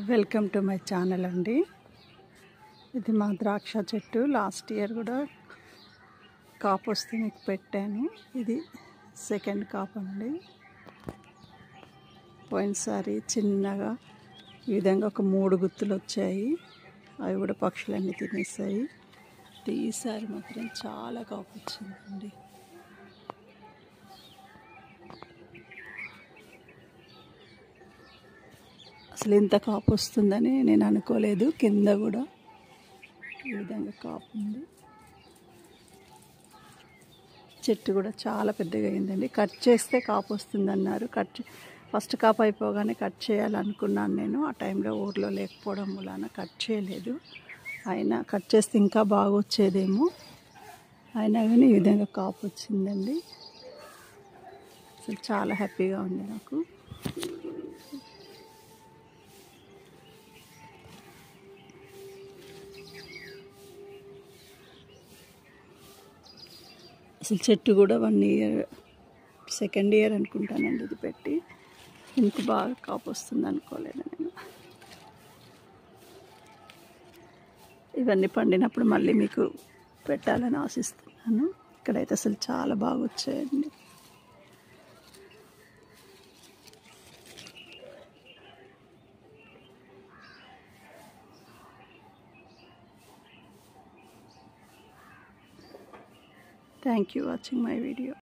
Welcome to my channel అండి. ఇది మా ద్రాక్ష చెట్టు. లాస్ట్ ఇయర్ కూడా కాపు వస్తే మీకు పెట్టాను. ఇది సెకండ్ కాపు అండి. పోయినసారి చిన్నగా ఈ విధంగా ఒక 3 గుత్తులు వచ్చాయి. అవి కూడా పక్షులన్నీ తినేసాయి. ఈసారి మాత్రం చాలా కాపు వచ్చిందండి. అసలు ఇంత కాపు వస్తుందని నేను అనుకోలేదు. కింద కూడా ఈ విధంగా కాపు ఉంది. చెట్టు కూడా చాలా పెద్దగా అయిందండి. కట్ చేస్తే కాపు వస్తుందన్నారు. ఫస్ట్ కాపు అయిపోగానే కట్ చేయాలనుకున్నాను నేను. ఆ టైంలో ఊర్లో లేకపోవడం వలన కట్ చేయలేదు. అయినా కట్ చేస్తే ఇంకా బాగా వచ్చేదేమో. అయినా కానీ ఈ విధంగా కాపు వచ్చిందండి. అసలు చాలా హ్యాపీగా ఉంది నాకు. అసలు చెట్టు కూడా 1 ఇయర్, సెకండ్ ఇయర్ అనుకుంటానండి ఇది పెట్టి. ఇంత బాగా కాపు వస్తుంది అనుకోలేదు నేను. ఇవన్నీ పండినప్పుడు మళ్ళీ మీకు పెట్టాలని ఆశిస్తున్నాను. ఇక్కడైతే అసలు చాలా బాగా వచ్చాయండి. Thank you for watching my video.